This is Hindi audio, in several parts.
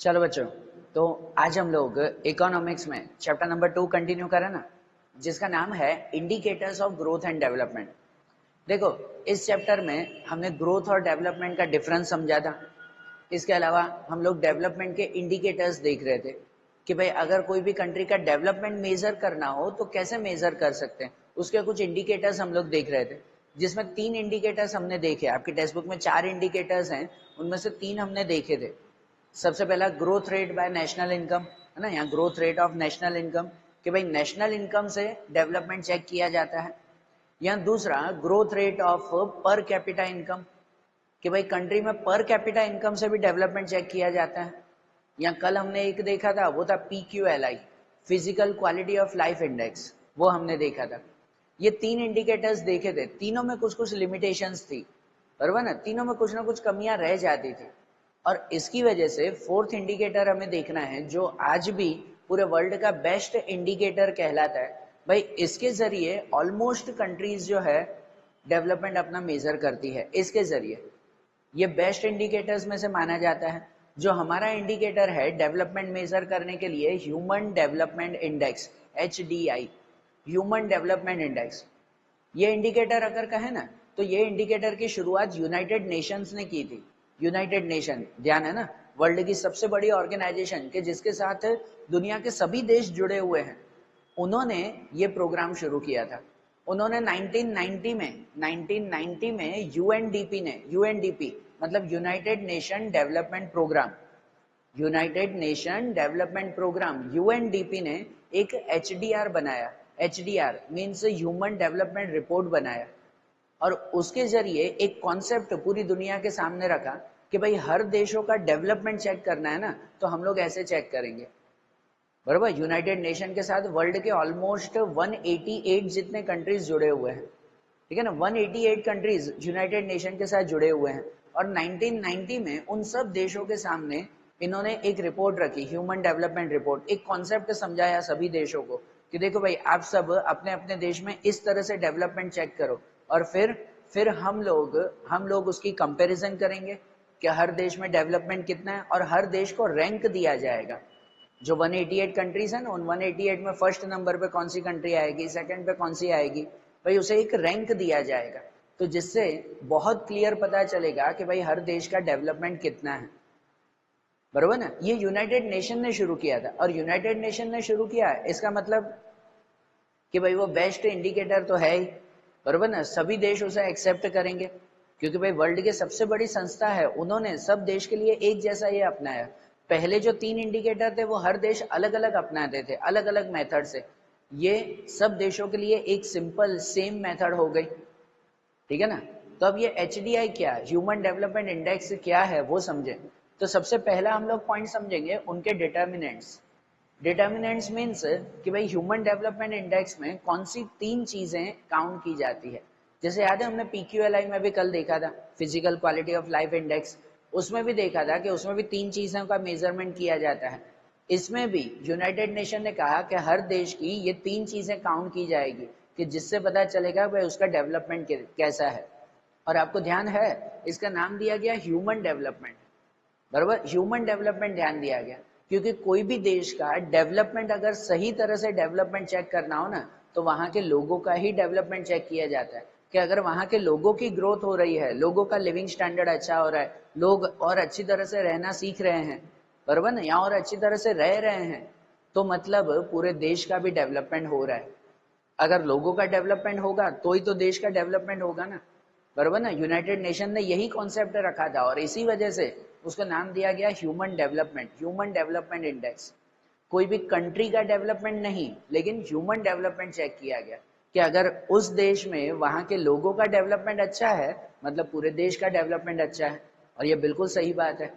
चलो बच्चों, तो आज हम लोग इकोनॉमिक्स में चैप्टर नंबर 2 कंटिन्यू करें ना, जिसका नाम है indicators of growth and development. देखो, इस चैप्टर में हमने ग्रोथ और डेवलपमेंट का डिफरेंस समझा था। इसके अलावा हम लोग डेवलपमेंट के इंडिकेटर्स देख रहे थे कि भाई अगर कोई भी कंट्री का डेवलपमेंट मेजर करना हो तो कैसे मेजर कर सकते हैं, उसके कुछ इंडिकेटर्स हम लोग देख रहे थे, जिसमें 3 इंडिकेटर्स हमने देखे। आपकी टेक्स्ट बुक में 4 इंडिकेटर्स हैं, उनमें से 3 हमने देखे थे। सबसे पहला growth rate by national income है ना, यहाँ growth rate of national income, कि भाई नेशनल इनकम से डेवलपमेंट चेक किया जाता है। यहाँ दूसरा growth rate of per capita income, कि भाई कंट्री में पर कैपिटा इनकम से भी डेवलपमेंट चेक किया जाता है। यहाँ कल हमने एक देखा था, वो था PQLI, physical quality of life index, वो हमने देखा था। ये 3 इंडिकेटर्स देखे थे, तीनों में कुछ कुछ लिमिटेशंस थी, बराबर ना, तीनों में कुछ ना कुछ कमियां रह जाती थी। और इसकी वजह से फोर्थ इंडिकेटर हमें देखना है, जो आज भी पूरे वर्ल्ड का बेस्ट इंडिकेटर कहलाता है। भाई इसके जरिए ऑलमोस्ट कंट्रीज जो है डेवलपमेंट अपना मेजर करती है, इसके जरिए ये बेस्ट इंडिकेटर्स में से माना जाता है। जो हमारा इंडिकेटर है डेवलपमेंट मेजर करने के लिए, human development index, HDI, human development index. ये इंडिकेटर अगर कहे ना, तो ये इंडिकेटर की शुरुआत यूनाइटेड नेशंस ने की थी। यूनाइटेड नेशन, ध्यान है ना, वर्ल्ड की सबसे बड़ी ऑर्गेनाइजेशन के जिसके साथ दुनिया के सभी देश जुड़े हुए हैं, उन्होंने ये प्रोग्राम शुरू किया था। उन्होंने 1990 में यूएनडीपी मतलब United Nation development program, United Nation development program, UNDP ने एक HDR बनाया। HDR means human development report बनाया, और उसके जरिए एक कॉन्सेप्ट पूरी दुनिया के सामने रखा कि भाई हर देशों का डेवलपमेंट चेक करना है ना, तो हम लोग ऐसे चेक करेंगे, बराबर। यूनाइटेड नेशन के साथ वर्ल्ड के ऑलमोस्ट 188 जितने कंट्रीज जुड़े हुए हैं, ठीक है ना, 188 कंट्रीज यूनाइटेड नेशन के साथ जुड़े हुए हैं। और 1990 में उन सब देशों के सामने इन्होंने एक रिपोर्ट रखी, ह्यूमन डेवलपमेंट रिपोर्ट, एक कॉन्सेप्ट समझाया सभी देशों को कि देखो भाई आप सब अपने अपने देश में इस तरह से डेवलपमेंट चेक करो, और फिर हम लोग उसकी कंपैरिजन करेंगे कि हर देश में डेवलपमेंट कितना है, और हर देश को रैंक दिया जाएगा। जो 188 कंट्रीज हैं ना, उन 188 में फर्स्ट नंबर पे कौन सी कंट्री आएगी, सेकंड पे कौन सी आएगी, भाई उसे एक रैंक दिया जाएगा, तो जिससे बहुत क्लियर पता चलेगा कि भाई हर देश का डेवलपमेंट कितना है, बरोबर ना। ये यूनाइटेड नेशन ने शुरू किया था, और यूनाइटेड नेशन ने शुरू किया है इसका मतलब कि भाई वो बेस्ट इंडिकेटर तो है ही, बरोबर ना, सभी देश उसे एक्सेप्ट करेंगे, क्योंकि भाई वर्ल्ड की सबसे बड़ी संस्था है, उन्होंने सब देश के लिए एक जैसा ये अपनाया। पहले जो 3 इंडिकेटर थे वो हर देश अलग अलग अपनाते थे, अलग अलग मेथड से, ये सब देशों के लिए एक सिंपल सेम मेथड हो गई, ठीक है ना। तो अब ये HDI क्या, ह्यूमन डेवलपमेंट इंडेक्स क्या है वो समझे। तो सबसे पहला हम लोग पॉइंट समझेंगे उनके डिटर्मिनेंट्स। डिटर्मिनेंट्स मीन्स कि भाई ह्यूमन डेवलपमेंट इंडेक्स में कौन सी 3 चीजें काउंट की जाती है। जैसे याद है हमने PQLI में भी कल देखा था, physical quality of life index, उसमें भी देखा था कि उसमें भी 3 चीजों का मेजरमेंट किया जाता है। इसमें भी यूनाइटेड नेशन ने कहा कि हर देश की ये 3 चीजें काउंट की जाएगी, कि जिससे पता चलेगा भाई उसका डेवलपमेंट कैसा है। और आपको ध्यान है इसका नाम दिया गया ह्यूमन डेवलपमेंट, बराबर, ह्यूमन डेवलपमेंट ध्यान दिया गया, क्योंकि कोई भी देश का डेवलपमेंट अगर सही तरह से डेवलपमेंट चेक करना हो ना, तो वहां के लोगों का ही डेवलपमेंट चेक किया जाता है, कि अगर वहां के लोगों की ग्रोथ हो रही है, लोगों का लिविंग स्टैंडर्ड अच्छा हो रहा है, लोग और अच्छी तरह से रहना सीख रहे हैं, बराबर ना, यहाँ और अच्छी तरह से रह रहे हैं, तो मतलब पूरे देश का भी डेवलपमेंट हो रहा है। अगर लोगों का डेवलपमेंट होगा तो ही तो देश का डेवलपमेंट होगा ना, बराबर ना। यूनाइटेड नेशन ने यही कॉन्सेप्ट रखा था, और इसी वजह से उसको नाम दिया गया ह्यूमन डेवलपमेंट इंडेक्स। कोई भी कंट्री का डेवलपमेंट नहीं, लेकिन ह्यूमन डेवलपमेंट चेक किया गया, कि अगर उस देश में वहां के लोगों का डेवलपमेंट अच्छा है, मतलब पूरे देश का डेवलपमेंट अच्छा है, और ये बिल्कुल सही बात है,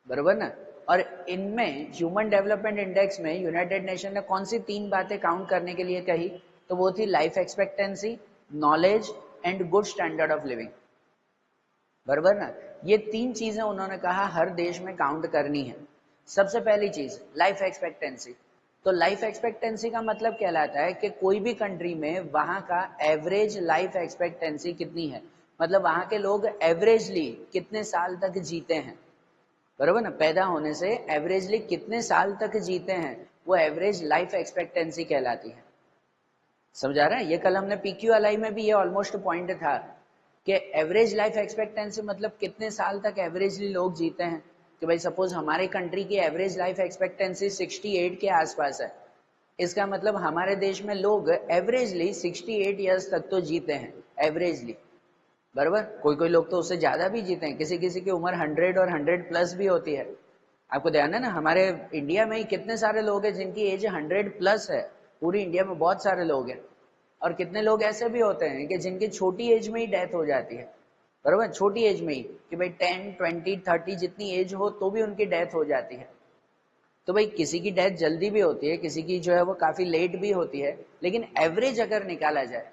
बरोबर ना। और इनमें ह्यूमन डेवलपमेंट इंडेक्स में यूनाइटेड नेशन ने कौन सी 3 बातें काउंट करने के लिए कही, तो वो थी life expectancy, knowledge and good standard of living, बरोबर ना। ये 3 चीजें उन्होंने कहा हर देश में काउंट करनी है। सबसे पहली चीज लाइफ एक्सपेक्टेंसी। तो लाइफ एक्सपेक्टेंसी का मतलब कहलाता है कि कोई भी कंट्री में वहां का एवरेज लाइफ एक्सपेक्टेंसी कितनी है, मतलब वहां के लोग एवरेजली कितने साल तक जीते हैं, बरोबर ना, पैदा होने से एवरेजली कितने साल तक जीते हैं वो एवरेज लाइफ एक्सपेक्टेंसी कहलाती है। समझा रहा है? ये कल हमने PQLI में भी ये ऑलमोस्ट पॉइंट था कि एवरेज लाइफ एक्सपेक्टेंसी मतलब कितने साल तक एवरेजली लोग जीते हैं। कि भाई सपोज हमारे कंट्री की एवरेज लाइफ एक्सपेक्टेंसी 68 के आसपास है, इसका मतलब हमारे देश में लोग एवरेजली 68 ईयर्स तक तो जीते हैं एवरेजली। बराबर, कोई कोई लोग तो उससे ज्यादा भी जीते हैं, किसी किसी की उम्र 100 और 100 प्लस भी होती है। आपको ध्यान है ना, हमारे इंडिया में ही कितने सारे लोग हैं जिनकी एज 100 प्लस है, पूरी इंडिया में बहुत सारे लोग हैं। और कितने लोग ऐसे भी होते हैं कि जिनकी छोटी एज में ही डेथ हो जाती है। बराबर, छोटी एज में ही, कि भाई 10 20 30 जितनी एज हो तो भी उनकी डेथ हो जाती है। तो भाई किसी की डेथ जल्दी भी होती है, किसी की जो है वो काफी लेट भी होती है, लेकिन एवरेज अगर निकाला जाए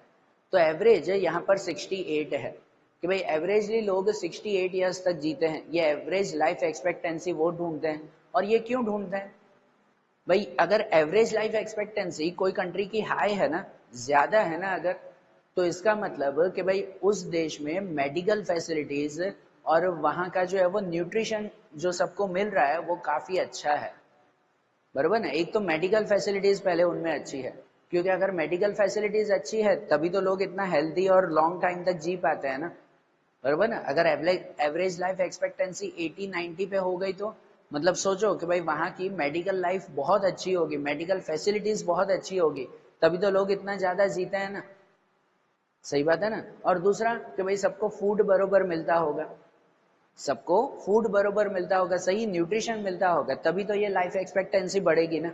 तो एवरेज यहाँ पर 68 है। कि भाई एवरेजली लोग 68 ईयर्स तक जीते हैं, ये एवरेज लाइफ एक्सपेक्टेंसी वो ढूंढते हैं। और ये क्यों ढूंढते हैं भाई? अगर एवरेज लाइफ एक्सपेक्टेंसी कोई कंट्री की हाई है ना, ज्यादा है ना अगर, तो इसका मतलब कि भाई उस देश में मेडिकल फैसिलिटीज और वहां का जो है वो न्यूट्रिशन जो सबको मिल रहा है वो काफी अच्छा है। बरोबर ना, एक तो मेडिकल फैसिलिटीज पहले उनमें अच्छी है, क्योंकि अगर मेडिकल फैसिलिटीज अच्छी है तभी तो लोग इतना हेल्दी और लॉन्ग टाइम तक जी पाते हैं ना। बरोबर ना, अगर एवरेज लाइफ एक्सपेक्टेंसी 80 90 पे हो गई तो मतलब सोचो कि भाई वहां की मेडिकल लाइफ बहुत अच्छी होगी, मेडिकल फैसिलिटीज बहुत अच्छी होगी, तभी तो लोग इतना ज्यादा जीते हैं ना। सही बात है ना। और दूसरा कि भाई सबको फूड बरोबर मिलता होगा, सबको फूड बरोबर मिलता होगा, सही न्यूट्रिशन मिलता होगा, तभी तो ये लाइफ एक्सपेक्टेंसी बढ़ेगी ना।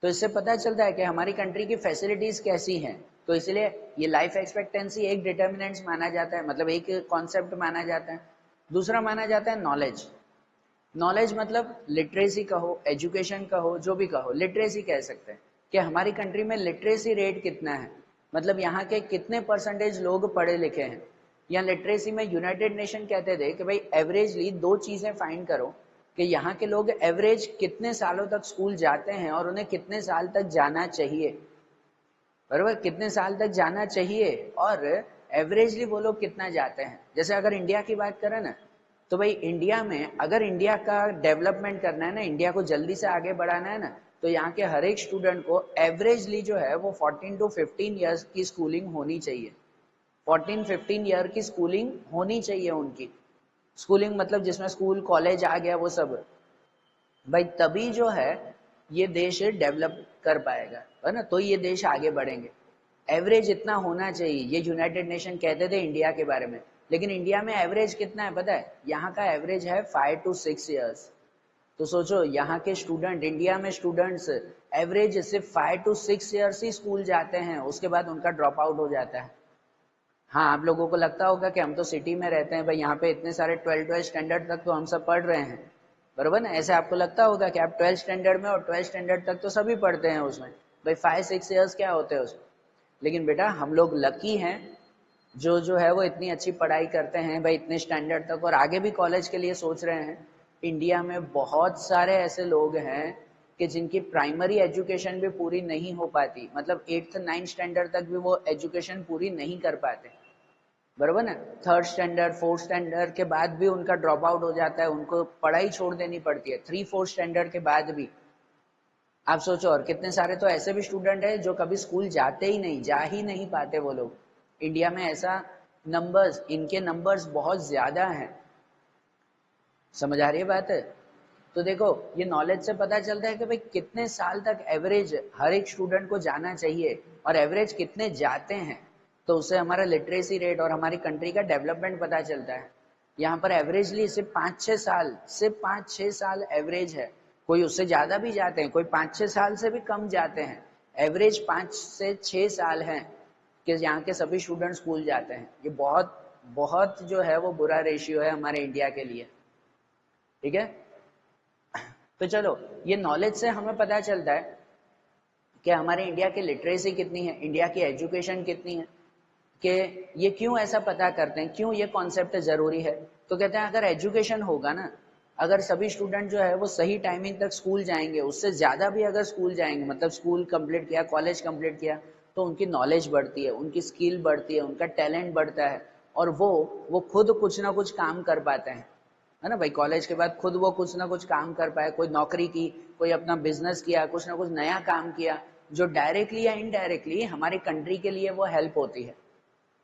तो इससे पता चलता है कि हमारी कंट्री की फैसिलिटीज कैसी हैं। तो इसलिए ये लाइफ एक्सपेक्टेंसी एक डिटर्मिनेंट्स माना जाता है, मतलब एक कॉन्सेप्ट माना जाता है। दूसरा माना जाता है नॉलेज। नॉलेज मतलब लिटरेसी कहो, एजुकेशन कहो, जो भी कहो, लिटरेसी कह सकते हैं कि हमारी कंट्री में लिटरेसी रेट कितना है, मतलब यहाँ के कितने परसेंटेज लोग पढ़े लिखे हैं। या लिटरेसी में यूनाइटेड नेशन कहते थे कि भाई एवरेजली दो चीजें फाइंड करो कि यहाँ के लोग एवरेज कितने सालों तक स्कूल जाते हैं और उन्हें कितने साल तक जाना चाहिए। बराबर, कितने साल तक जाना चाहिए और एवरेजली वो लोग कितना जाते हैं। जैसे अगर इंडिया की बात करें ना, तो भाई इंडिया में अगर इंडिया का डेवलपमेंट करना है ना, इंडिया को जल्दी से आगे बढ़ाना है ना, तो यहाँ के हर एक स्टूडेंट को एवरेजली जो है वो 14 to 15 ईयर्स की स्कूलिंग होनी चाहिए। 14-15 ईयर की स्कूलिंग होनी चाहिए उनकी। स्कूलिंग मतलब जिसमें स्कूल कॉलेज आ गया वो सब, भाई तभी जो है ये देश डेवलप कर पाएगा, है ना, तो ये देश आगे बढ़ेंगे। एवरेज इतना होना चाहिए, ये यूनाइटेड नेशन कहते थे इंडिया के बारे में, लेकिन इंडिया में एवरेज कितना है पता है? यहाँ का एवरेज है 5 to 6 ईयर्स। तो सोचो यहाँ के स्टूडेंट, इंडिया में स्टूडेंट्स एवरेज सिर्फ 5 to 6 ईयर्स ही स्कूल जाते हैं, उसके बाद उनका ड्रॉप आउट हो जाता है। हाँ, आप लोगों को लगता होगा कि हम तो सिटी में रहते हैं भाई, यहाँ पे इतने सारे 12th स्टैंडर्ड तक तो हम सब पढ़ रहे हैं। बरोबर ना, ऐसे आपको लगता होगा कि आप 12th स्टैंडर्ड में, और 12th स्टैंडर्ड तक तो सभी पढ़ते हैं उसमें, भाई 5-6 ईयर्स क्या होते हैं उसमें। लेकिन बेटा हम लोग लकी हैं जो है वो इतनी अच्छी पढ़ाई करते हैं भाई इतने स्टैंडर्ड तक, और आगे भी कॉलेज के लिए सोच रहे हैं। इंडिया में बहुत सारे ऐसे लोग हैं कि जिनकी प्राइमरी एजुकेशन भी पूरी नहीं हो पाती, मतलब 8th 9th स्टैंडर्ड तक भी वो एजुकेशन पूरी नहीं कर पाते। बरोबर ना, 3rd स्टैंडर्ड 4th स्टैंडर्ड के बाद भी उनका ड्रॉप आउट हो जाता है, उनको पढ़ाई छोड़ देनी पड़ती है 3-4 स्टैंडर्ड के बाद भी। आप सोचो, और कितने सारे तो ऐसे भी स्टूडेंट हैं जो कभी स्कूल जाते ही नहीं, जा ही नहीं पाते वो लोग। इंडिया में ऐसा नंबर्स, इनके नंबर्स बहुत ज्यादा हैं। समझ आ रही है बात है? तो देखो ये नॉलेज से पता चलता है कि भाई कितने साल तक एवरेज हर एक स्टूडेंट को जाना चाहिए और एवरेज कितने जाते हैं, तो उससे हमारा लिटरेसी रेट और हमारी कंट्री का डेवलपमेंट पता चलता है। यहाँ पर एवरेजली सिर्फ 5-6 साल, सिर्फ 5-6 साल एवरेज है। कोई उससे ज्यादा भी जाते हैं, कोई 5-6 साल से भी कम जाते हैं। एवरेज 5 से 6 साल है कि यहाँ के सभी स्टूडेंट स्कूल जाते हैं। ये बहुत बहुत जो है वो बुरा रेशियो है हमारे इंडिया के लिए। ठीक है, तो चलो ये नॉलेज से हमें पता चलता है कि हमारे इंडिया की लिटरेसी कितनी है, इंडिया की एजुकेशन कितनी है, कि ये क्यों ऐसा पता करते हैं, क्यों ये कॉन्सेप्ट जरूरी है। तो कहते हैं अगर एजुकेशन होगा ना, अगर सभी स्टूडेंट जो है वो सही टाइमिंग तक स्कूल जाएंगे, उससे ज्यादा भी अगर स्कूल जाएंगे, मतलब स्कूल कंप्लीट किया, कॉलेज कंप्लीट किया, तो उनकी नॉलेज बढ़ती है, उनकी स्किल बढ़ती है, उनका टैलेंट बढ़ता है, और वो खुद कुछ ना कुछ काम कर पाते हैं। है ना भाई। कॉलेज के बाद खुद वो कुछ ना कुछ काम कर पाए, कोई नौकरी की, कोई अपना बिजनेस किया, कुछ ना कुछ नया काम किया, जो डायरेक्टली या इनडायरेक्टली हमारी कंट्री के लिए वो हेल्प होती है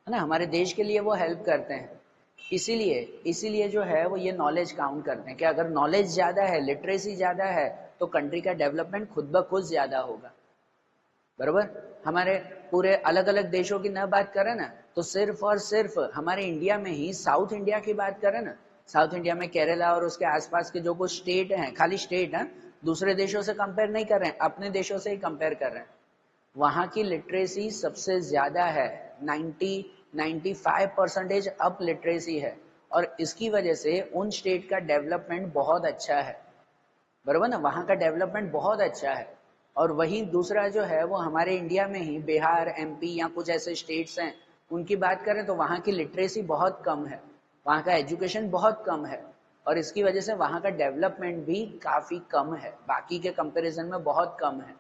ना, हमारे देश के लिए वो हेल्प करते हैं। इसीलिए इसीलिए जो है वो ये नॉलेज काउंट करते हैं कि अगर नॉलेज ज्यादा है, लिटरेसी ज्यादा है, तो कंट्री का डेवलपमेंट खुद ब खुद ज्यादा होगा। बरोबर। हमारे पूरे अलग अलग देशों की न बात करें ना, तो सिर्फ और सिर्फ हमारे इंडिया में ही साउथ इंडिया की बात करें ना, साउथ इंडिया में केरला और उसके आसपास के जो कुछ स्टेट हैं, खाली स्टेट है, दूसरे देशों से कंपेयर नहीं कर रहे हैं, अपने देशों से ही कंपेयर कर रहे हैं, वहां की लिटरेसी सबसे ज्यादा है। 95% अप लिटरेसी है, और इसकी वजह से उन स्टेट का डेवलपमेंट बहुत अच्छा है। बरोबर ना, वहां का डेवलपमेंट बहुत अच्छा है। और वहीं दूसरा जो है वो हमारे इंडिया में ही बिहार, एमपी या कुछ ऐसे स्टेट्स हैं, उनकी बात करें तो वहां की लिटरेसी बहुत कम है, वहां का एजुकेशन बहुत कम है, और इसकी वजह से वहां का डेवलपमेंट भी काफी कम है, बाकी के कंपैरिजन में बहुत कम है।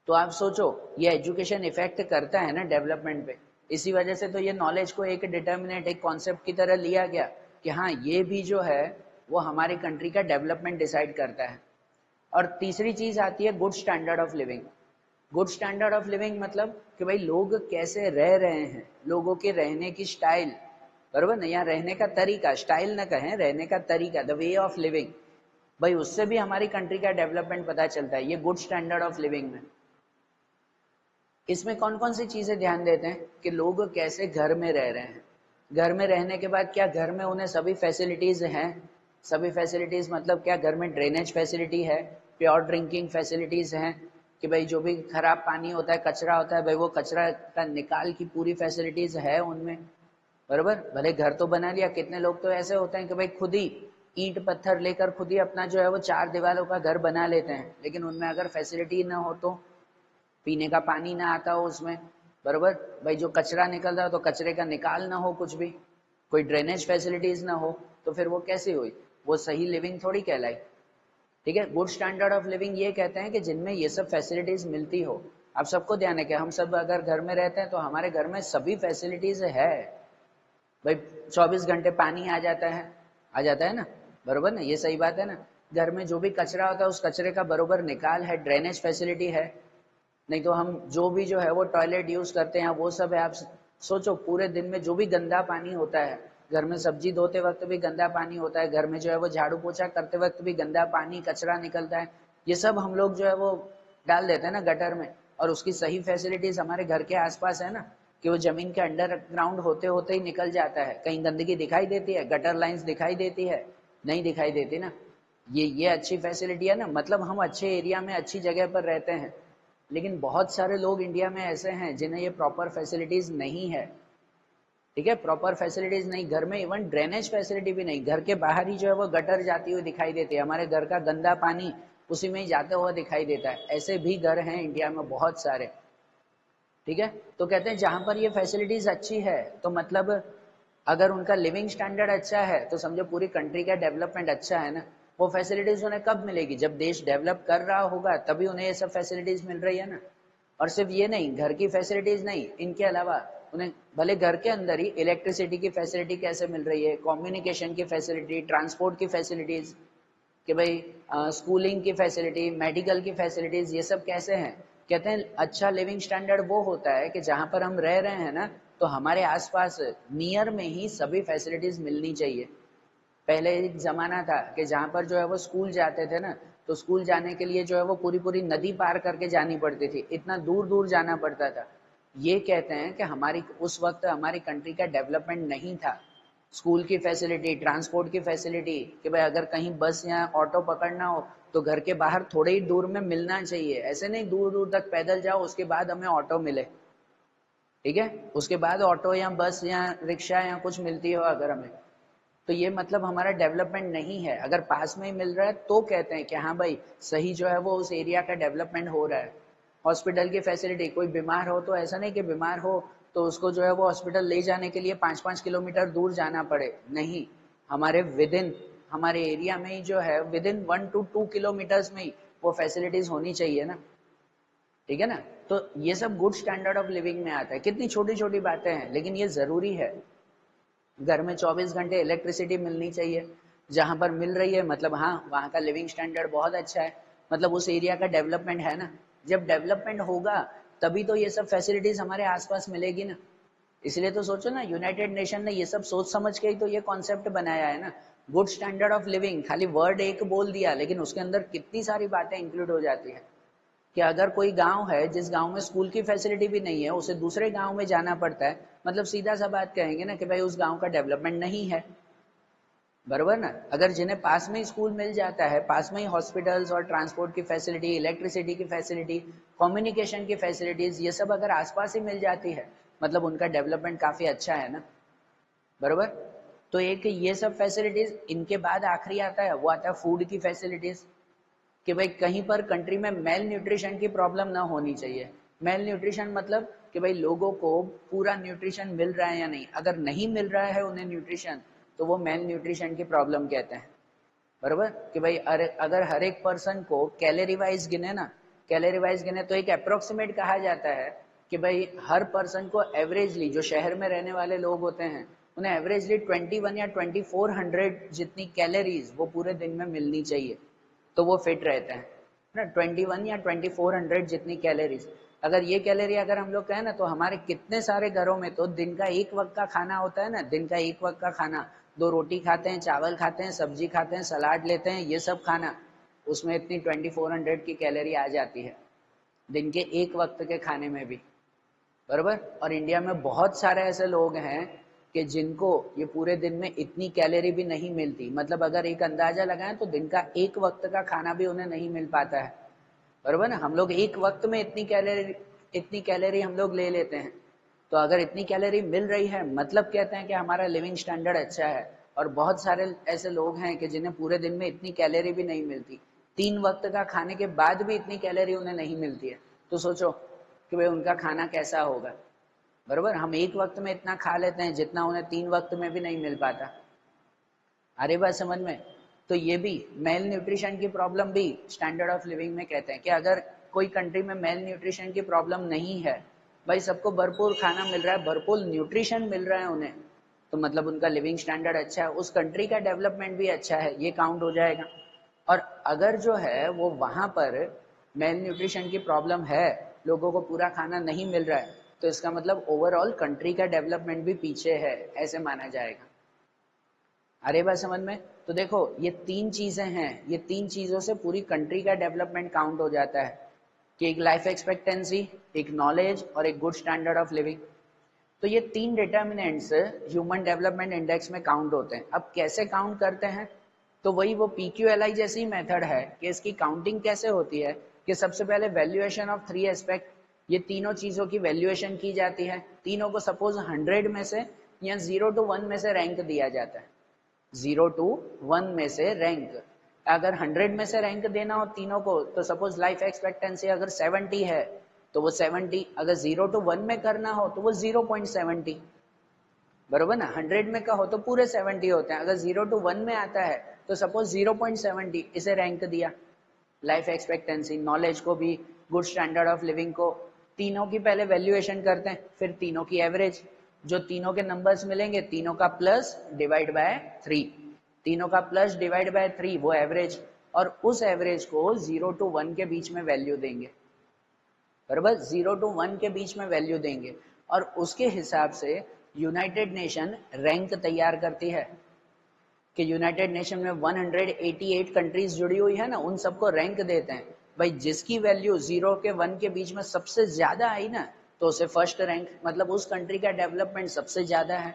तो आप सोचो, ये एजुकेशन इफेक्ट करता है ना डेवलपमेंट पे। इसी वजह से तो ये नॉलेज को एक डिटर्मिनेट, एक कॉन्सेप्ट की तरह लिया गया कि हाँ, ये भी जो है वो हमारी कंट्री का डेवलपमेंट डिसाइड करता है। और तीसरी चीज आती है good standard of living. Good standard of living मतलब कि भाई लोग कैसे रह रहे हैं, लोगों के रहने की स्टाइल, बरोबर ना, या रहने का तरीका, स्टाइल ना कहें, रहने का तरीका, द वे ऑफ लिविंग, भाई उससे भी हमारी कंट्री का डेवलपमेंट पता चलता है, ये गुड स्टैंडर्ड ऑफ लिविंग में। इसमें कौन कौन सी चीजें ध्यान देते हैं कि लोग कैसे घर में रह रहे हैं, घर में रहने के बाद क्या घर में उन्हें सभी फैसिलिटीज हैं, सभी फैसिलिटीज मतलब क्या, घर में ड्रेनेज फैसिलिटी है, प्योर ड्रिंकिंग फैसिलिटीज हैं, कि भाई जो भी खराब पानी होता है, कचरा होता है, भाई वो कचरा का निकाल की पूरी फैसिलिटीज है उनमें। बरोबर। भले घर तो बना लिया, कितने लोग तो ऐसे होते हैं कि भाई खुद ही ईंट पत्थर लेकर खुद ही अपना जो है वो 4 दीवारों का घर बना लेते हैं, लेकिन उनमें अगर फैसिलिटी ना हो तो, पीने का पानी ना आता हो उसमें, बरोबर, भाई जो कचरा निकल रहा हो तो कचरे का निकाल ना हो, कुछ भी कोई ड्रेनेज फैसिलिटीज ना हो, तो फिर वो कैसी हुई, वो सही लिविंग थोड़ी कहलाई। ठीक है, गुड स्टैंडर्ड ऑफ लिविंग ये कहते हैं कि जिनमें ये सब फैसिलिटीज मिलती हो। आप सबको ध्यान है कि हम सब अगर घर में रहते हैं तो हमारे घर में सभी फैसिलिटीज है, भाई 24 घंटे पानी आ जाता है ना, बरोबर ना, ये सही बात है ना। घर में जो भी कचरा होता है उस कचरे का बरोबर निकाल है, ड्रेनेज फैसिलिटी है, नहीं तो हम जो भी जो है वो टॉयलेट यूज करते हैं वो सब है। आप सोचो पूरे दिन में जो भी गंदा पानी होता है, घर में सब्जी धोते वक्त भी गंदा पानी होता है, घर में जो है वो झाड़ू पोछा करते वक्त भी गंदा पानी कचरा निकलता है, ये सब हम लोग जो है वो डाल देते हैं ना गटर में। और उसकी सही फैसिलिटीज हमारे घर के आसपास है ना, कि वो जमीन के अंडरग्राउंड होते होते ही निकल जाता है। कहीं गंदगी दिखाई देती है, गटर लाइंस दिखाई देती है, नहीं दिखाई देती ना। ये अच्छी फैसिलिटी है ना, मतलब हम अच्छे एरिया में अच्छी जगह पर रहते हैं। लेकिन बहुत सारे लोग इंडिया में ऐसे हैं जिन्हें ये प्रॉपर फैसिलिटीज नहीं है। ठीक है, प्रॉपर फैसिलिटीज नहीं, घर में इवन ड्रेनेज फैसिलिटी भी नहीं, घर के बाहर ही जो है वो गटर जाती हुई दिखाई देती है, हमारे घर का गंदा पानी उसी में ही जाता हुआ दिखाई देता है। ऐसे भी घर हैं इंडिया में बहुत सारे। ठीक है, तो कहते हैं जहां पर ये फैसिलिटीज अच्छी है तो मतलब अगर उनका लिविंग स्टैंडर्ड अच्छा है तो समझो पूरी कंट्री का डेवलपमेंट अच्छा है ना। वो फैसिलिटीज उन्हें कब मिलेगी, जब देश डेवलप कर रहा होगा तभी उन्हें ये सब फैसिलिटीज मिल रही है ना। और सिर्फ ये नहीं, घर की फैसिलिटीज नहीं, इनके अलावा उन्हें भले घर के अंदर ही इलेक्ट्रिसिटी की फैसिलिटी कैसे मिल रही है, कम्युनिकेशन की फैसिलिटी, ट्रांसपोर्ट की फैसिलिटीज, कि भाई स्कूलिंग की फैसिलिटी, मेडिकल की फैसिलिटीज, ये सब कैसे हैं। कहते हैं अच्छा लिविंग स्टैंडर्ड वो होता है कि जहां पर हम रह रहे हैं ना, तो हमारे आसपास नियर में ही सभी फैसिलिटीज मिलनी चाहिए। पहले एक जमाना था कि जहां पर जो है वो स्कूल जाते थे ना, तो स्कूल जाने के लिए जो है वो पूरी पूरी नदी पार करके जानी पड़ती थी, इतना दूर दूर जाना पड़ता था। ये कहते हैं कि हमारी उस वक्त हमारी कंट्री का डेवलपमेंट नहीं था। स्कूल की फैसिलिटी, ट्रांसपोर्ट की फैसिलिटी, कि भाई अगर कहीं बस या ऑटो पकड़ना हो तो घर के बाहर थोड़े ही दूर में मिलना चाहिए, ऐसे नहीं दूर दूर तक पैदल जाओ उसके बाद हमें ऑटो मिले। ठीक है, उसके बाद ऑटो या बस या रिक्शा या कुछ मिलती हो अगर हमें, तो ये मतलब हमारा डेवलपमेंट नहीं है। अगर पास में ही मिल रहा है तो कहते हैं कि हाँ भाई सही जो है वो उस एरिया का डेवलपमेंट हो रहा है। हॉस्पिटल की फैसिलिटी, कोई बीमार हो तो ऐसा नहीं कि बीमार हो तो उसको जो है वो हॉस्पिटल ले जाने के लिए 5-5 किलोमीटर दूर जाना पड़े, नहीं, हमारे विद इन, हमारे एरिया में ही जो है विद इन 1 to 2 किलोमीटर्स में ही वो फैसिलिटीज होनी चाहिए ना। ठीक है ना, तो ये सब गुड स्टैंडर्ड ऑफ लिविंग में आता है। कितनी छोटी छोटी बातें हैं लेकिन ये जरूरी है। घर में 24 घंटे इलेक्ट्रिसिटी मिलनी चाहिए, जहां पर मिल रही है मतलब हाँ वहां का लिविंग स्टैंडर्ड बहुत अच्छा है, मतलब उस एरिया का डेवलपमेंट है ना। जब डेवलपमेंट होगा तभी तो ये सब फैसिलिटीज हमारे आसपास मिलेगी ना। इसलिए तो सोचो ना, यूनाइटेड नेशन ने ये सब सोच समझ के ही तो ये कॉन्सेप्ट बनाया है ना। गुड स्टैंडर्ड ऑफ लिविंग, खाली वर्ड एक बोल दिया लेकिन उसके अंदर कितनी सारी बातें इंक्लूड हो जाती है कि अगर कोई गांव है जिस गांव में स्कूल की फैसिलिटी भी नहीं है, उसे दूसरे गांव में जाना पड़ता है, मतलब सीधा सा बात कहेंगे ना कि भाई उस गांव का डेवलपमेंट नहीं है, बराबर ना। अगर जिन्हें पास में ही स्कूल मिल जाता है, पास में ही हॉस्पिटल्स और ट्रांसपोर्ट की फैसिलिटी, इलेक्ट्रिसिटी की फैसिलिटी, कम्युनिकेशन की फैसिलिटीज, ये सब अगर आसपास ही मिल जाती है, मतलब उनका डेवलपमेंट काफी अच्छा है ना, बराबर। तो एक ये सब फैसिलिटीज, इनके बाद आखिरी आता है, वो आता है फूड की फैसिलिटीज, कि भाई कहीं पर कंट्री में मेल न्यूट्रिशन की प्रॉब्लम ना होनी चाहिए। मेल न्यूट्रिशन मतलब कि भाई लोगों को पूरा न्यूट्रिशन मिल रहा है या नहीं, अगर नहीं मिल रहा है उन्हें न्यूट्रिशन, तो वो मेल न्यूट्रिशन की प्रॉब्लम कहते हैं, बरोबर। कि भाई अगर हर एक पर्सन को कैलोरी वाइज गिने ना, कैलोरी वाइज गिने तो एक अप्रोक्सीमेट कहा जाता है कि भाई हर पर्सन को एवरेजली, जो शहर में रहने वाले लोग होते हैं उन्हें एवरेजली 21 या 2400 जितनी कैलोरीज वो पूरे दिन में मिलनी चाहिए, तो वो फिट रहते हैं ना। 21 या 2400 जितनी कैलोरीज, अगर ये कैलोरी अगर हम लोग कहें ना, तो हमारे कितने सारे घरों में तो दिन का एक वक्त का खाना होता है ना, दिन का एक वक्त का खाना, दो रोटी खाते हैं, चावल खाते हैं, सब्जी खाते हैं, सलाद लेते हैं, ये सब खाना, उसमें इतनी 2400 की कैलोरी आ जाती है दिन के एक वक्त के खाने में भी, बरोबर। और इंडिया में बहुत सारे ऐसे लोग हैं कि जिनको ये पूरे दिन में इतनी कैलोरी भी नहीं मिलती, मतलब अगर एक अंदाजा लगाएं तो दिन का एक वक्त का खाना भी उन्हें नहीं मिल पाता है, बरोबर ना। हम लोग एक वक्त में इतनी कैलोरी हम लोग ले लेते हैं, तो अगर इतनी कैलोरी मिल रही है मतलब कहते हैं कि हमारा लिविंग स्टैंडर्ड अच्छा है। और बहुत सारे ऐसे लोग हैं कि जिन्हें पूरे दिन में इतनी कैलोरी भी नहीं मिलती, 3 वक्त का खाने के बाद भी इतनी कैलोरी उन्हें नहीं मिलती है, तो सोचो कि भाई उनका खाना कैसा होगा, बरोबर। हम एक वक्त में इतना खा लेते हैं जितना उन्हें 3 वक्त में भी नहीं मिल पाता। अरे बात समझ में। तो ये भी मेल न्यूट्रिशन की प्रॉब्लम भी स्टैंडर्ड ऑफ लिविंग में कहते हैं कि अगर कोई कंट्री में मेल न्यूट्रिशन की प्रॉब्लम नहीं है, भाई सबको भरपूर खाना मिल रहा है, भरपूर न्यूट्रिशन मिल रहा है उन्हें, तो मतलब उनका लिविंग स्टैंडर्ड अच्छा है, उस कंट्री का डेवलपमेंट भी अच्छा है, ये काउंट हो जाएगा। और अगर जो है वो वहां पर मेल न्यूट्रिशन की प्रॉब्लम है, लोगों को पूरा खाना नहीं मिल रहा है, तो इसका मतलब ओवरऑल कंट्री का डेवलपमेंट भी पीछे है, ऐसे माना जाएगा। अरे बात समझ में। तो देखो ये तीन चीजें हैं, ये तीन चीजों से पूरी कंट्री का डेवलपमेंट काउंट हो जाता है, कि एक लाइफ एक्सपेक्टेंसी, एक नॉलेज और एक गुड स्टैंडर्ड ऑफ लिविंग। तो ये तीन डिटर्मिनेंट्स ह्यूमन डेवलपमेंट इंडेक्स में काउंट होते हैं। अब कैसे काउंट करते हैं, तो वही वो PQLI जैसी मेथड है कि इसकी काउंटिंग कैसे होती है, कि सबसे पहले वैल्यूएशन ऑफ 3 एस्पेक्ट, ये तीनों चीजों की वैल्यूएशन की जाती है, तीनों को सपोज 100 में से या 0 to 1 में से रैंक दिया जाता है, 0 to 1 में से रैंक। अगर 100 में से रैंक देना हो तीनों को, तो सपोज लाइफ एक्सपेक्टेंसी अगर 70 है तो वो 70, अगर 0 to 1 में करना हो तो वो 0.70, बरोबर ना। 100 में का हो तो पूरे 70 होते हैं, अगर 0 to 1 में आता है तो सपोज 0.70 इसे रैंक दिया। लाइफ एक्सपेक्टेंसी, नॉलेज को भी, गुड स्टैंडर्ड ऑफ लिविंग को, तीनों की पहले वैल्यूएशन करते हैं, फिर तीनों की एवरेज, जो तीनों के नंबर्स मिलेंगे तीनों का प्लस डिवाइड बाय 3, तीनों का प्लस डिवाइड बाय 3 वो एवरेज, और उस एवरेज को 0 to 1 के बीच में वैल्यू देंगे, बराबर। 0 to 1 के बीच में वैल्यू देंगे और उसके हिसाब से यूनाइटेड नेशन रैंक तैयार करती है, कि यूनाइटेड नेशन में 188 कंट्रीज जुड़ी हुई है ना, उन सबको रैंक देते हैं। भाई जिसकी वैल्यू 0 के 1 के बीच में सबसे ज्यादा आई ना, तो उसे फर्स्ट रैंक, मतलब उस कंट्री का डेवलपमेंट सबसे ज्यादा है।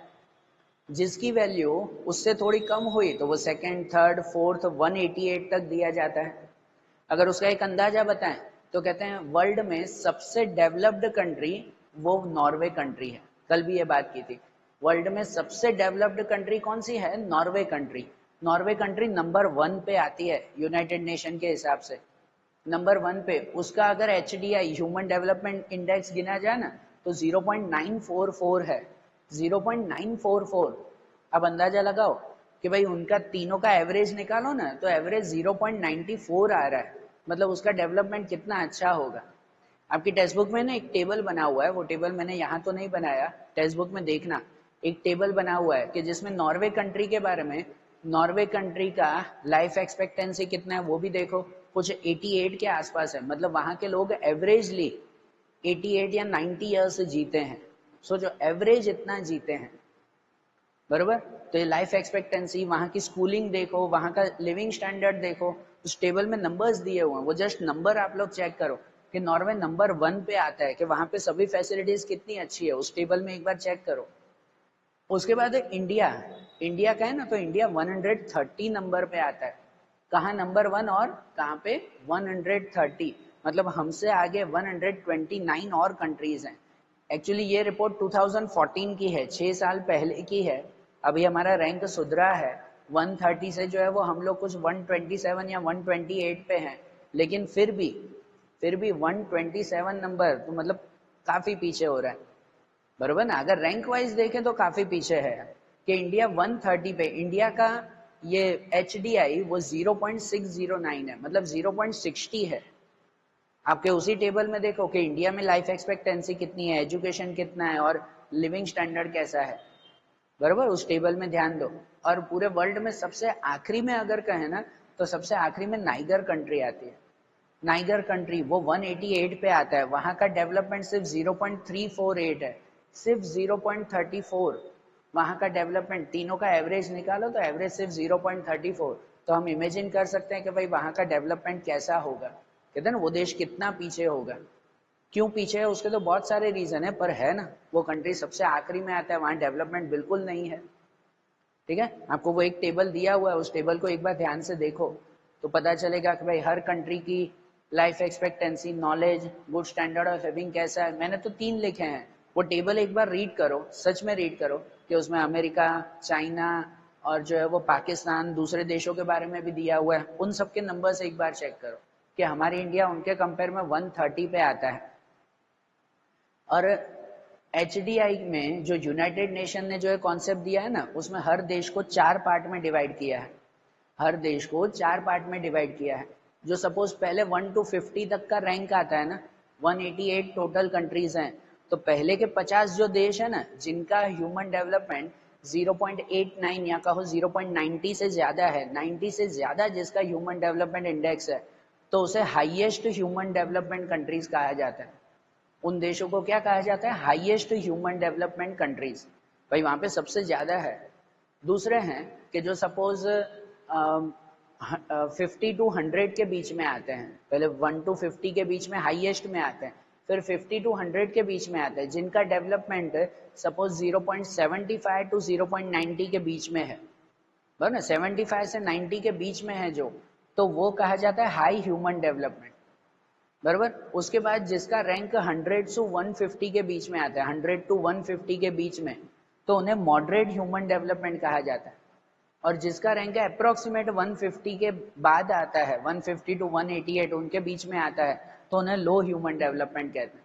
जिसकी वैल्यू उससे थोड़ी कम हुई तो वो सेकंड, थर्ड, फोर्थ, 188 तक दिया जाता है। अगर उसका एक अंदाजा बताएं तो कहते हैं वर्ल्ड में सबसे डेवलप्ड कंट्री वो नॉर्वे कंट्री है। कल भी ये बात की थी, वर्ल्ड में सबसे डेवलप्ड कंट्री कौन सी है, Norway country. Norway country number 1 पे आती है यूनाइटेड नेशन के हिसाब से, नंबर 1 पे। उसका अगर HDI ह्यूमन डेवलपमेंट इंडेक्स गिना जाए ना तो 0.944 है, 0.944। अब अंदाजा लगाओ कि भाई उनका तीनों का एवरेज निकालो ना, तो एवरेज 0.94 आ रहा है, मतलब उसका डेवलपमेंट कितना अच्छा होगा। आपकी टेक्स्ट बुक में ना एक टेबल बना हुआ है, वो टेबल मैंने यहाँ तो नहीं बनाया, टेक्स्ट बुक में देखना एक टेबल बना हुआ है कि जिसमें नॉर्वे कंट्री के बारे में नॉर्वे कंट्री का लाइफ एक्सपेक्टेंसी कितना है वो भी देखो, कुछ 88 के आसपास है, मतलब वहां के लोग एवरेजली 88 या 90 ईयर्स जीते हैं। सो जो एवरेज इतना जीते हैं, बरोबर। तो ये लाइफ एक्सपेक्टेंसी, वहां की स्कूलिंग देखो, वहां का लिविंग स्टैंडर्ड देखो, उस टेबल में नंबर्स दिए हुए हैं, वो जस्ट नंबर आप लोग चेक करो कि नॉर्वे नंबर 1 पे आता है, कि वहां पे सभी फैसिलिटीज कितनी अच्छी है, उस टेबल में एक बार चेक करो। उसके बाद इंडिया, इंडिया का है ना, तो इंडिया 130 नंबर पे आता है। कहाँ नंबर 1 और कहाँ पे 130, मतलब हमसे आगे 129 और कंट्रीज हैं। एक्चुअली ये रिपोर्ट 2014 की है, 6 साल पहले की है। अभी हमारा रैंक सुधरा है, 130 से जो है वो हम लोग कुछ 127 या 128 पे हैं, लेकिन फिर भी 127 नंबर तो मतलब काफी पीछे हो रहा है, बरोबर ना। अगर रैंक वाइज देखें तो काफी पीछे है, कि इंडिया 130 पे, इंडिया का ये HDI वो 0.609 है, मतलब 0.60 है। आपके उसी टेबल में देखो कि इंडिया में लाइफ एक्सपेक्टेंसी कितनी है, एजुकेशन कितना है और लिविंग स्टैंडर्ड कैसा है, बरोबर, उस टेबल में ध्यान दो। और पूरे वर्ल्ड में सबसे आखिरी में अगर कहें ना, तो सबसे आखिरी में नाइगर कंट्री आती है। नाइगर कंट्री वो 188 पे आता है, वहां का डेवलपमेंट सिर्फ 0.348 है, सिर्फ 0.34। वहां का डेवलपमेंट, तीनों का एवरेज निकालो तो एवरेज सिर्फ 0.34। तो हम इमेजिन कर सकते हैं कि भाई वहां का डेवलपमेंट कैसा होगा, कहते हैं ना वो देश कितना पीछे होगा। क्यों पीछे है उसके तो बहुत सारे रीजन है, पर है ना वो कंट्री सबसे आखिरी में आता है, वहां डेवलपमेंट बिल्कुल नहीं है। ठीक है, आपको वो एक टेबल दिया हुआ है, उस टेबल को एक बार ध्यान से देखो तो पता चलेगा कि भाई हर कंट्री की life expectancy, knowledge, good standard of living कैसा है। मैंने तो 3 लिखे हैं, वो टेबल एक बार रीड करो, सच में रीड करो, कि उसमें अमेरिका, चाइना और जो है वो पाकिस्तान, दूसरे देशों के बारे में भी दिया हुआ है, उन सबके नंबर से एक बार चेक करो कि हमारी इंडिया उनके कंपेयर में 130 पे आता है। और HDI में जो यूनाइटेड नेशन ने जो है कॉन्सेप्ट दिया है ना, उसमें हर देश को 4 पार्ट में डिवाइड किया है, हर देश को 4 पार्ट में डिवाइड किया है। जो सपोज पहले 1 to 50 तक का रैंक आता है ना, 188 टोटल कंट्रीज हैं, तो पहले के 50 जो देश है ना, जिनका ह्यूमन डेवलपमेंट 0.89 या कहो 0.90 से ज्यादा है, 90 से ज्यादा जिसका ह्यूमन डेवलपमेंट इंडेक्स है, तो उसे हाईएस्ट ह्यूमन डेवलपमेंट कंट्रीज कहा जाता है। उन देशों को क्या कहा जाता है, हाईएस्ट ह्यूमन डेवलपमेंट कंट्रीज, भाई वहां पे सबसे ज्यादा है। दूसरे हैं कि जो सपोज 50 to 100 के बीच में आते हैं, पहले 1 to 50 के बीच में हाईएस्ट में आते हैं, फिर 50 to 100 के बीच में आते हैं, जिनका डेवलपमेंट सपोज 0.75 to 0.90 के बीच में है, बराबर ना, 75 से 90 के बीच में है जो, तो वो कहा जाता है हाई ह्यूमन डेवलपमेंट, बराबर। उसके बाद जिसका रैंक 100 to 150 के बीच में आता है, 100 to 150 के बीच में, तो उन्हें मॉडरेट ह्यूमन डेवलपमेंट कहा जाता है। और जिसका रैंक है अप्रोक्सीमेट 150 के बाद आता है, 150 to 188 उनके बीच में आता है, तो उन्हें लो ह्यूमन डेवलपमेंट कहते हैं,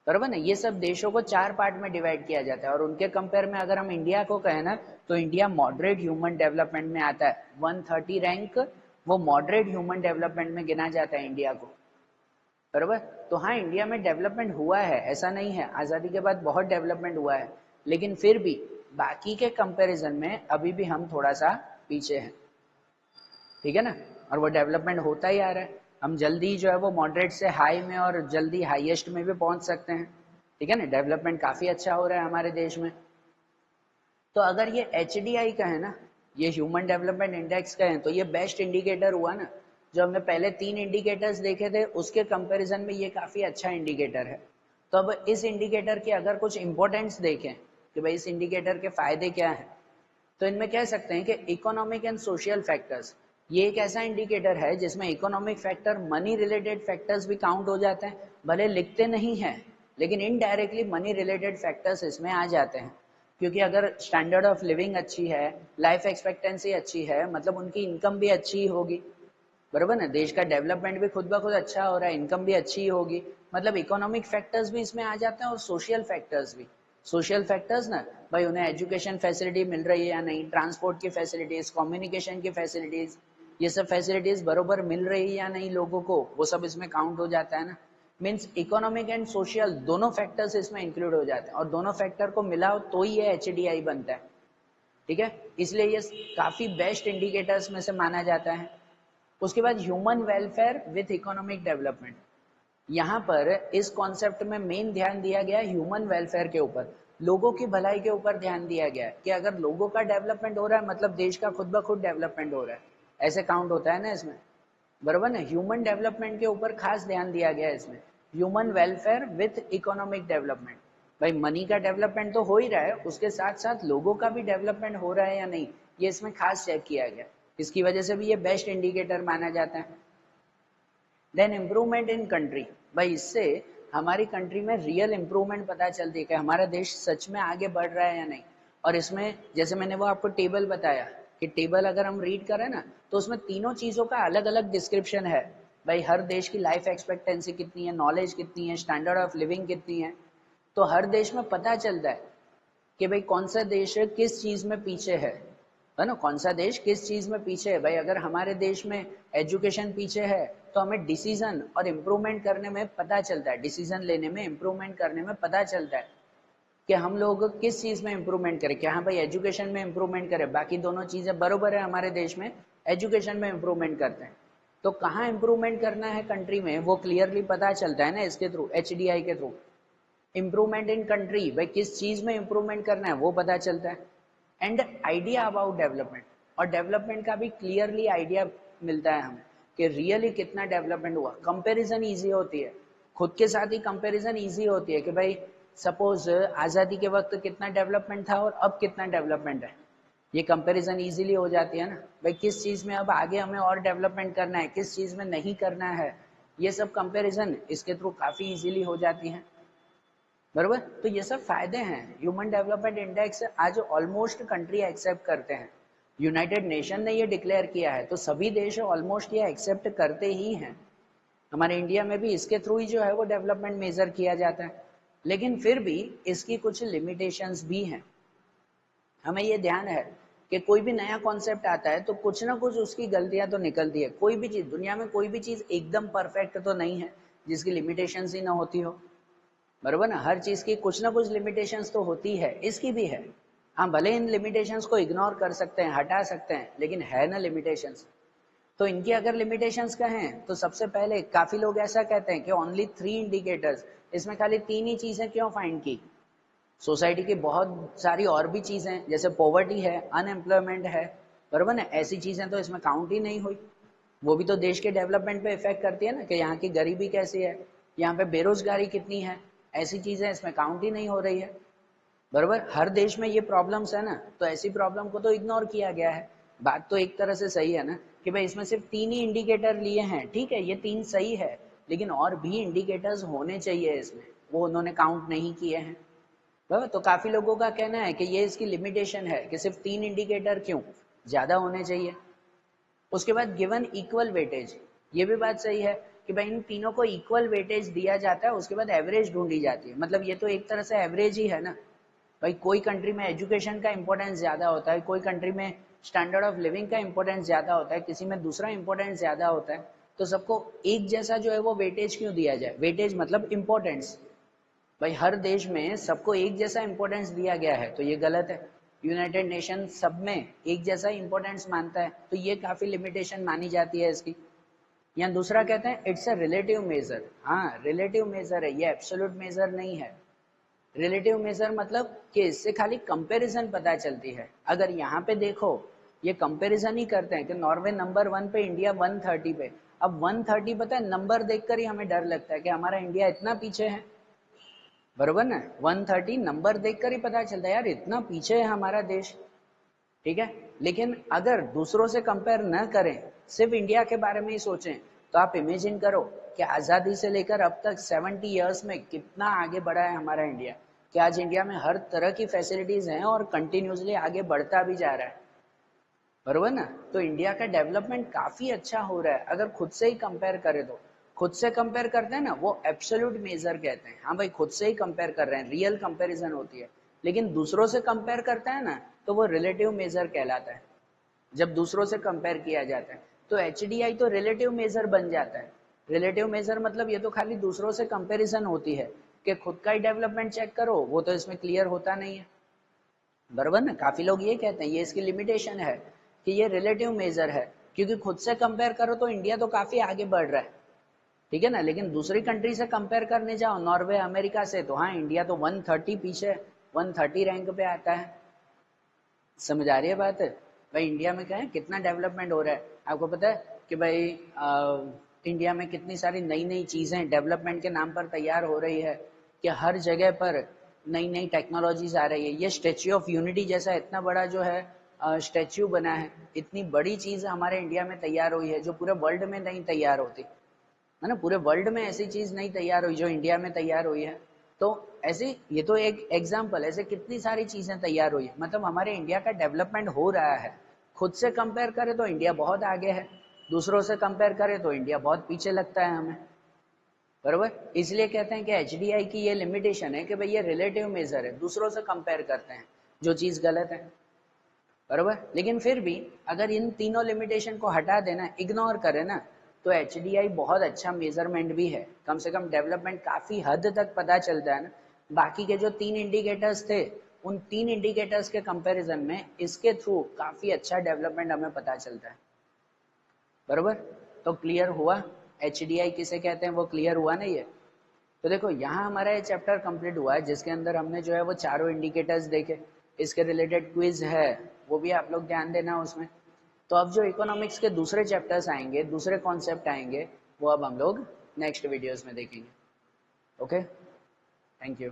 बराबर ना। ये सब देशों को 4 पार्ट में डिवाइड किया जाता है, और उनके कंपेयर में अगर हम इंडिया को कहें ना, तो इंडिया मॉडरेट ह्यूमन डेवलपमेंट में आता है, 130 रैंक वो मॉडरेट ह्यूमन डेवलपमेंट में गिना जाता है इंडिया को, बराबर। तो हाँ, इंडिया में डेवलपमेंट हुआ है, ऐसा नहीं है, आज़ादी के बाद बहुत डेवलपमेंट हुआ है, लेकिन फिर भी बाकी के कंपैरिजन में अभी भी हम थोड़ा सा पीछे हैं, ठीक है ना। और वो डेवलपमेंट होता ही आ रहा है, हम जल्दी जो है वो मॉडरेट से हाई में और जल्दी हाईएस्ट में भी पहुंच सकते हैं, ठीक है ना। डेवलपमेंट काफ़ी अच्छा हो रहा है हमारे देश में। तो अगर ये HDI का है ना, ये ह्यूमन डेवलपमेंट इंडेक्स का है, तो ये बेस्ट इंडिकेटर हुआ ना। जो हमने पहले 3 इंडिकेटर्स देखे थे उसके कंपैरिजन में ये काफ़ी अच्छा इंडिकेटर है। तो अब इस इंडिकेटर के अगर कुछ इंपॉर्टेंस देखें कि भाई इस इंडिकेटर के फायदे क्या हैं, तो इनमें कह सकते हैं कि इकोनॉमिक एंड सोशल फैक्टर्स, ये एक ऐसा इंडिकेटर है जिसमें economic factor, money related factors भी काउंट हो जाते हैं, भले लिखते नहीं हैं लेकिन इनडायरेक्टली मनी रिलेटेड फैक्टर्स इसमें आ जाते हैं। क्योंकि अगर स्टैंडर्ड ऑफ लिविंग अच्छी है, लाइफ एक्सपेक्टेंसी अच्छी है, मतलब उनकी इनकम भी अच्छी होगी, बराबर ना। देश का डेवलपमेंट भी खुद ब खुद अच्छा हो रहा है, इनकम भी अच्छी होगी, मतलब इकोनॉमिक फैक्टर्स भी इसमें आ जाते हैं और सोशल फैक्टर्स भी। सोशल फैक्टर्स ना, भाई उन्हें एजुकेशन फैसिलिटी मिल रही है या नहीं, ट्रांसपोर्ट की फैसिलिटीज, कम्युनिकेशन की फैसिलिटीज, ये सब फैसिलिटीज बरोबर मिल रही है या नहीं लोगों को, वो सब इसमें काउंट हो जाता है ना। मीन्स इकोनॉमिक एंड सोशल दोनों फैक्टर्स इसमें इंक्लूड हो जाते हैं, और दोनों फैक्टर को मिलाओ तो ही ये HDI बनता है, ठीक है, इसलिए ये काफी बेस्ट इंडिकेटर्स में से माना जाता है। उसके बाद human welfare with economic development, यहाँ पर इस कॉन्सेप्ट में मेन ध्यान दिया गया ह्यूमन वेलफेयर के ऊपर, लोगों की भलाई के ऊपर ध्यान दिया गया है कि अगर लोगों का डेवलपमेंट हो रहा है मतलब देश का खुद ब खुद डेवलपमेंट हो रहा है, ऐसे काउंट होता है ना इसमें, बराबर ना। ह्यूमन डेवलपमेंट के ऊपर खास ध्यान दिया गया है इसमें, human welfare with economic development. भाई मनी का डेवलपमेंट तो हो ही रहा है, उसके साथ साथ लोगों का भी डेवलपमेंट हो रहा है या नहीं, ये इसमें खास चेक किया गया, इसकी वजह से भी ये बेस्ट इंडिकेटर माना जाता है। देन इम्प्रूवमेंट इन कंट्री, भाई इससे हमारी कंट्री में रियल इम्प्रूवमेंट पता चलती है कि हमारा देश सच में आगे बढ़ रहा है या नहीं। और इसमें जैसे मैंने वो आपको टेबल बताया कि टेबल अगर हम रीड करें ना तो उसमें तीनों चीजों का अलग अलग डिस्क्रिप्शन है। भाई हर देश की लाइफ एक्सपेक्टेंसी कितनी है, नॉलेज कितनी है, स्टैंडर्ड ऑफ लिविंग कितनी है, तो हर देश में पता चलता है कि भाई कौन सा देश किस चीज में पीछे है ना, कौन सा देश किस चीज में पीछे है। भाई अगर हमारे देश में एजुकेशन पीछे है तो हमें डिसीजन और इम्प्रूवमेंट करने में पता चलता है, डिसीजन लेने में इम्प्रूवमेंट करने में पता चलता है कि हम लोग किस चीज में इम्प्रूवमेंट करें। क्या हाँ भाई एजुकेशन में इम्प्रूवमेंट करें, बाकी दोनों चीजें बरोबर है हमारे देश में, एजुकेशन में इम्प्रूवमेंट करते हैं, तो कहाँ इम्प्रूवमेंट करना है कंट्री में वो क्लियरली पता चलता है ना इसके थ्रू, HDI के थ्रू। इम्प्रूवमेंट इन कंट्री, भाई किस चीज में इम्प्रूवमेंट करना है वो पता चलता है। एंड आइडिया अबाउट डेवलपमेंट, और डेवलपमेंट का भी क्लियरली आइडिया मिलता है हमें कि रियली कितना डेवलपमेंट हुआ। कंपैरिजन इजी होती है, खुद के साथ ही कंपैरिजन इजी होती है कि भाई सपोज आज़ादी के वक्त कितना डेवलपमेंट था और अब कितना डेवलपमेंट है, ये कंपैरिजन इजीली हो जाती है ना। भाई किस चीज़ में अब आगे हमें और डेवलपमेंट करना है, किस चीज़ में नहीं करना है, ये सब कंपैरिजन इसके थ्रू काफ़ी इजीली हो जाती है, बरोबर। तो ये सब फायदे हैं। ह्यूमन डेवलपमेंट इंडेक्स आज ऑलमोस्ट कंट्री एक्सेप्ट करते हैं, यूनाइटेड नेशन ने ये डिक्लेयर किया है तो सभी देश ऑलमोस्ट ये एक्सेप्ट करते ही हैं। हमारे इंडिया में भी इसके थ्रू ही जो है वो डेवलपमेंट मेजर किया जाता है, लेकिन फिर भी इसकी कुछ लिमिटेशंस भी हैं। हमें ये ध्यान है कि कोई भी नया कॉन्सेप्ट आता है तो कुछ ना कुछ उसकी गलतियां तो निकलती है। कोई भी चीज दुनिया में, कोई भी चीज एकदम परफेक्ट तो नहीं है जिसकी लिमिटेशंस ही ना होती हो, बरोबर ना। हर चीज की कुछ ना कुछ लिमिटेशंस तो होती है, इसकी भी है। हम भले इन लिमिटेशंस को इग्नोर कर सकते हैं, हटा सकते हैं, लेकिन है ना लिमिटेशंस। तो इनकी अगर लिमिटेशंस कहें तो सबसे पहले काफी लोग ऐसा कहते हैं कि ओनली 3 इंडिकेटर्स, इसमें खाली 3 ही चीजें क्यों फाइंड की। सोसाइटी की बहुत सारी और भी चीजें जैसे पॉवर्टी है, अनएम्प्लॉयमेंट है, बरोबर ना, ऐसी चीजें तो इसमें काउंट ही नहीं हुई। वो भी तो देश के डेवलपमेंट पे इफेक्ट करती है ना कि यहाँ की गरीबी कैसी है, यहाँ पे बेरोजगारी कितनी है, ऐसी चीजें इसमें काउंट ही नहीं हो रही है, बरोबर। हर देश में ये प्रॉब्लम्स है ना, तो ऐसी प्रॉब्लम को तो इग्नोर किया गया है। बात तो एक तरह से सही है ना कि भाई इसमें सिर्फ 3 ही इंडिकेटर लिए हैं, ठीक है ये 3 सही है, लेकिन और भी इंडिकेटर्स होने चाहिए इसमें, वो उन्होंने काउंट नहीं किए हैं, बराबर। तो काफी लोगों का कहना है कि ये इसकी लिमिटेशन है कि सिर्फ 3 इंडिकेटर क्यों, ज्यादा होने चाहिए। उसके बाद गिवन इक्वल वेटेज, ये भी बात सही है कि भाई इन तीनों को इक्वल वेटेज दिया जाता है, उसके बाद एवरेज ढूंढी जाती है, मतलब ये तो एक तरह से एवरेज ही है ना। भाई कोई कंट्री में एजुकेशन का इंपॉर्टेंस ज्यादा होता है, कोई कंट्री में स्टैंडर्ड ऑफ लिविंग का इंपॉर्टेंस ज्यादा होता है, किसी में दूसरा इंपॉर्टेंस ज्यादा होता है, तो सबको एक जैसा जो है वो वेटेज क्यों दिया जाए। वेटेज मतलब इंपॉर्टेंस, भाई हर देश में सबको एक जैसा इंपॉर्टेंस दिया गया है तो ये गलत है। यूनाइटेड नेशन सब में एक जैसा इंपॉर्टेंस मानता है, तो ये काफी लिमिटेशन मानी जाती है इसकी। यहाँ दूसरा कहते हैं इट्स अ रिलेटिव मेजर, हाँ रिलेटिव मेजर है, ये एब्सोल्यूट मेजर नहीं है। रिलेटिव मेजर मतलब कि इससे खाली कंपैरिजन पता चलती है। अगर यहाँ पे देखो ये कंपैरिजन ही करते हैं कि नॉर्वे नंबर 1 पे, इंडिया 130 पे। अब 130 पता है नंबर देखकर ही हमें डर लगता है कि हमारा इंडिया इतना पीछे है, बरोबर ना। 130 नंबर देखकर ही पता चलता है यार इतना पीछे है हमारा देश, ठीक है। लेकिन अगर दूसरों से कंपेयर न करें, सिर्फ इंडिया के बारे में ही सोचें, तो आप इमेजिन करो कि आज़ादी से लेकर अब तक 70 इयर्स में कितना आगे बढ़ा है हमारा इंडिया, कि आज इंडिया में हर तरह की फैसिलिटीज हैं और कंटिन्यूसली आगे बढ़ता भी जा रहा है, बरोबर ना। तो इंडिया का डेवलपमेंट काफी अच्छा हो रहा है अगर खुद से ही कंपेयर करें तो। खुद से कंपेयर करते हैं ना वो एब्सोल्यूट मेजर कहते हैं, हाँ भाई खुद से ही कंपेयर कर रहे हैं, रियल कंपेरिजन होती है। लेकिन दूसरों से कंपेयर करता है ना तो वो रिलेटिव मेजर कहलाता है। जब दूसरों से कंपेयर किया जाता है तो HDI तो रिलेटिव मेजर बन जाता है। रिलेटिव मेजर मतलब ये तो खाली दूसरों से कंपेरिजन होती है कि खुद का ही डेवलपमेंट चेक करो, वो तो इसमें क्लियर होता नहीं है, बराबर ना, काफी लोग ये कहते हैं, ये इसकी लिमिटेशन है कि ये रिलेटिव मेजर है, क्योंकि खुद से कंपेयर करो तो इंडिया तो काफी आगे बढ़ रहा है, ठीक है ना, लेकिन दूसरी कंट्री से कंपेयर करने जाओ, नॉर्वे अमेरिका से, तो हाँ इंडिया तो 130 पीछे, 130 रैंक पे आता है। समझ आ रही है बात? भाई इंडिया में क्या है, कितना डेवलपमेंट हो रहा है, आपको पता है कि भाई इंडिया में कितनी सारी नई नई चीजें डेवलपमेंट के नाम पर तैयार हो रही है, कि हर जगह पर नई नई टेक्नोलॉजीज आ रही है। ये स्टेच्यू ऑफ यूनिटी जैसा इतना बड़ा जो है स्टेच्यू बना है, इतनी बड़ी चीज हमारे इंडिया में तैयार हुई है जो पूरे वर्ल्ड में नहीं तैयार होती है ना, पूरे वर्ल्ड में ऐसी चीज नहीं तैयार हुई जो इंडिया में तैयार हुई है। तो ऐसे, ये तो एक एग्जाम्पल, ऐसे कितनी सारी चीजें तैयार हुई है, मतलब हमारे इंडिया का डेवलपमेंट हो रहा है। खुद से कंपेयर करें तो इंडिया बहुत आगे है, दूसरों से कंपेयर करें तो इंडिया बहुत पीछे लगता है हमें, बरोबर। इसलिए कहते हैं कि एचडीआई की ये लिमिटेशन है कि भाई ये रिलेटिव मेजर है, दूसरों से कंपेयर करते हैं, जो चीज गलत है, बरोबर। लेकिन फिर भी अगर इन तीनों लिमिटेशन को हटा देना, इग्नोर करें ना, तो एचडीआई बहुत अच्छा मेजरमेंट भी है, कम से कम डेवलपमेंट काफी हद तक पता चलता है ना। बाकी के जो 3 इंडिकेटर्स थे, उन 3 इंडिकेटर्स के कंपैरिजन में इसके थ्रू काफी अच्छा डेवलपमेंट हमें पता चलता है, बरोबर। तो क्लियर हुआ एचडीआई किसे कहते हैं, वो क्लियर हुआ ना ये। तो देखो यहाँ हमारा ये चैप्टर कंप्लीट हुआ है, जिसके अंदर हमने जो है वो चारों इंडिकेटर्स देखे, इसके रिलेटेड क्विज है, वो भी आप लोग ध्यान देना उसमें। तो अब जो इकोनॉमिक्स के दूसरे चैप्टर्स आएंगे, दूसरे कॉन्सेप्ट आएंगे, वो अब हम लोग नेक्स्ट वीडियोस में देखेंगे। Okay, thank you.